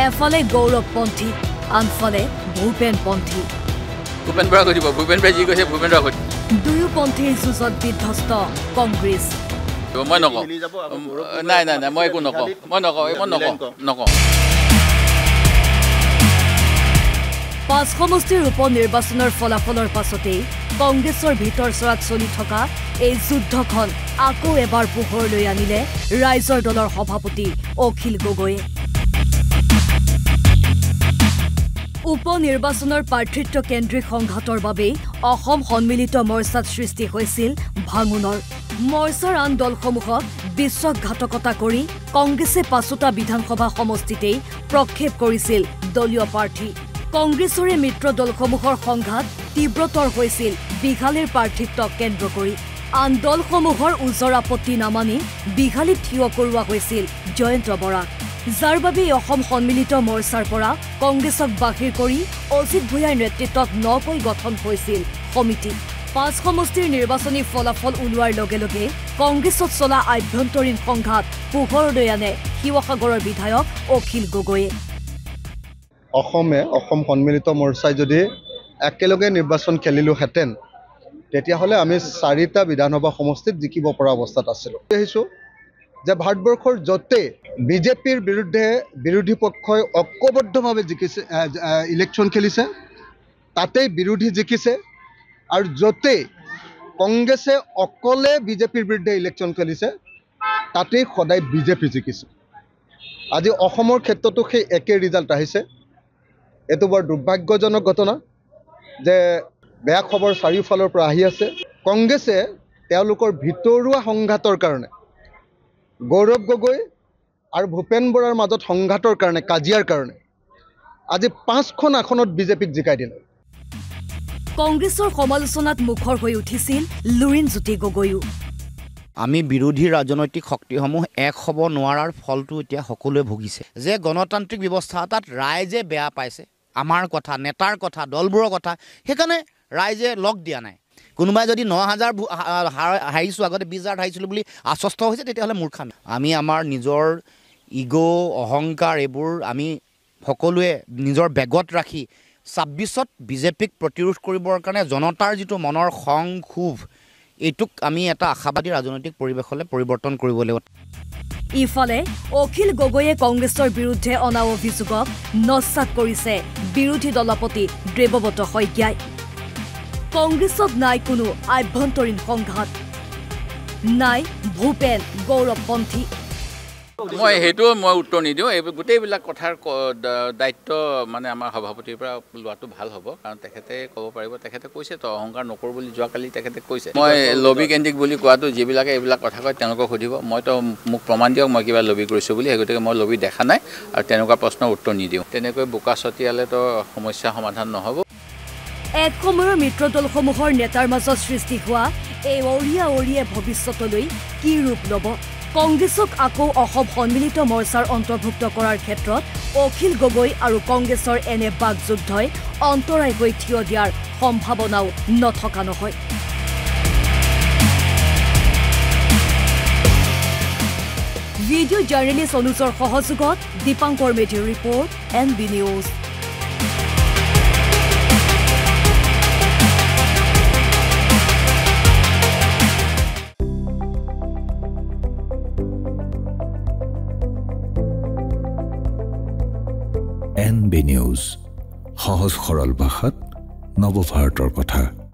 এফালে গৌৰৱপন্থী আনফালে ভূপেনপন্থী ভূপেন বৰা কৈ দিব ভূপেন বৰাই যি কৈছে ভূপেন বৰা কৈ দুয়োপন্থীৰ যুঁজত বিধ্বস্ত কংগ্ৰেছ মই নকওঁ নাই নাই নাই মই একো নকওঁ মই নকওঁ পাঁচ সমষ্টিৰ উপ নিৰ্বাচনৰ ফলাফলৰ পাছতেই কংগ্ৰেছৰ ভিতৰ চৰাত চলি থকা এই যুদ্ধখন আকৌ এবাৰ পোহৰলৈ আনিলে ৰাইজৰ দলৰ সভাপতি অখিল গগৈয়ে উপ নিৰ্বাচনৰ প্ৰাৰ্থিত্ব কেন্দ্ৰিক সংঘাতৰ বাবেই অসম সন্মিলিত মৰ্চাত সৃষ্টি হৈছিল ভাঙোনৰ মৰ্চাৰ আন দলসমূহক বিশ্বাসঘাতকতা কৰি কংগ্ৰেছে পাঁচোটা বিধানসভা সমষ্টিতেই প্ৰক্ষেপ কৰিছিল দলীয় প্ৰাৰ্থী কংগ্ৰেছৰে মিত্ৰ দলসমূহৰ সংঘাত তীব্ৰতৰ হৈছিল বিঘালীৰ প্ৰাৰ্থিত্বক কেন্দ্ৰ কৰি আন দলসমূহৰ উজৰ আপত্তি নামানি বিঘালীত থিয় কৰোৱা হৈছিল জয়ন্ত বৰাক যাৰ বাবে অসম সন্মিলিত মৰ্চাৰ পৰা কংগ্ৰেছক বাহিৰ কৰি অজিত ভূঞাৰ নেতৃত্বত নকৈ গঠন হৈছিল সমিতি পাঁচ সমষ্টিৰ নিৰ্বাচনী ফলাফল ওলোৱাৰ লগে লগে কংগ্ৰেছত চলা আভ্যন্তৰীণ সংঘাত পোহৰলৈ আনে শিৱসাগৰৰ বিধায়ক অখিল গগৈয়ে অসম সন্মিলিত মৰ্চাই যদি একেলগে নিৰ্বাচন খেলিলোহেঁতেন তেতিয়াহ'লে আমি 4টা বিধানসভা সমষ্টিত জিকিব পৰা অৱস্থাত আছিলোঁ দেখিছোঁ যে ভাৰতবৰ্ষৰ য'তে বিজেপিৰ বিৰুদ্ধে বিৰোধী পক্ষই ঐক্যবদ্ধভাৱে জিকিছে ইলেকশ্যন খেলিছে তাতেই বিৰোধী জিকিছে আৰু য'তে কংগ্ৰেছে অকলে বিজেপিৰ বিৰুদ্ধে ইলেকশ্যন খেলিছে তাতেই সদায় বিজেপি জিকিছে আজি অসমৰ ক্ষেত্ৰতো সেই একে ৰিজাল্ট আহিছে এইটো বৰ দুৰ্ভাগ্যজনক ঘটনা যে বেয়া খবৰ চাৰিওফালৰ পৰা আহি আছে কংগ্ৰেছে তেওঁলোকৰ ভিতৰুৱা সংঘাতৰ কাৰণে গৌৰৱ গগৈ আৰু ভূপেন বৰাৰ মাজত সংঘাতৰ কাৰণে কাজিয়াৰ কাৰণে আজি 5খন আসনত বিজেপিক জিকাই দিলে কংগ্ৰেছৰ সমালোচনাত মুখৰ হৈ উঠিছিল লুৰিণজ্যোতি গগৈও আমি বিৰোধী ৰাজনৈতিক শক্তিসমূহ এক হ'ব নোৱাৰাৰ ফলটো এতিয়া সকলোৱে ভুগিছে যে গণতান্ত্ৰিক ব্যৱস্থা এটাত ৰাইজে বেয়া পাইছে আমাৰ কথা নেতাৰ কথা দলবোৰৰ কথা সেইকাৰণে ৰাইজে লগ দিয়া নাই কোনোবাই যদি 9000 হাৰিছোঁ আগতে 20000 হাৰিছিলোঁ বুলি আশ্বস্ত হৈছে তেতিয়াহ'লে মূৰ্খামি আমি আমাৰ নিজৰ ইগো অহংকাৰ এইবোৰ আমি সকলোৱে নিজৰ বেগত ৰাখি 26ত বিজেপিক প্ৰতিৰোধ কৰিবৰ কাৰণে জনতাৰ যিটো মনৰ খং ক্ষোভ এইটোক আমি এটা আশাবাদী ৰাজনৈতিক পৰিৱেশলৈ পৰিৱৰ্তন কৰিব লাগিব ইফালে অখিল গগৈয়ে কংগ্ৰেছৰ বিৰুদ্ধে অনা অভিযোগক নস্যাৎ কৰিছে বিৰোধী দলপতি দেৱব্ৰত শইকীয়াই কংগ্ৰেছত নাই কোনো আভ্যন্তৰীণ সংঘাত নাই ভূপেন গৌৰৱপন্থী মই উত্তৰ নিদিওঁ এই গোটেইবিলাক কথাৰ দায়িত্ব মানে আমাৰ সভাপতিৰ পৰা লোৱাটো ভাল হ'ব কাৰণ তেখেতে ক'ব পাৰিব তেখেতে কৈছে তো অহংকাৰ নকৰোঁ বুলি যোৱাকালি তেখেতে কৈছে মই লবি কেন্দ্ৰিক বুলি কোৱাটো যিবিলাকে এইবিলাক কথা কয় তেওঁলোকক সুধিব মইতো মোক প্ৰমাণ দিয়ক মই কিবা লবি কৰিছোঁ বুলি সেই গতিকে মই লবি দেখা নাই আৰু তেনেকুৱা প্ৰশ্নৰ উত্তৰ নিদিওঁ তেনেকৈ বোকা ছটিয়ালেতো সমস্যা সমাধান নহ'ব এক সময়ৰ মিত্ৰ দলসমূহৰ নেতাৰ মাজত সৃষ্টি হোৱা এই অৰিয়ে ভৱিষ্যতলৈ কি ৰূপ ল'ব কংগ্ৰেছক আকৌ অসম সন্মিলিত মৰ্চাৰ অন্তৰ্ভুক্ত কৰাৰ ক্ষেত্ৰত অখিল গগৈ আৰু কংগ্ৰেছৰ এনে বাকযুদ্ধই অন্তৰায় হৈ থিয় দিয়াৰ সম্ভাৱনাও নথকা নহয় ভিডিঅ' জাৰ্নেলিষ্ট অনুজৰ সহযোগত দীপাংকৰ মেধিৰ report NB news NB news সহজ সৰল ভাষাত নৱভাৰতৰ কথা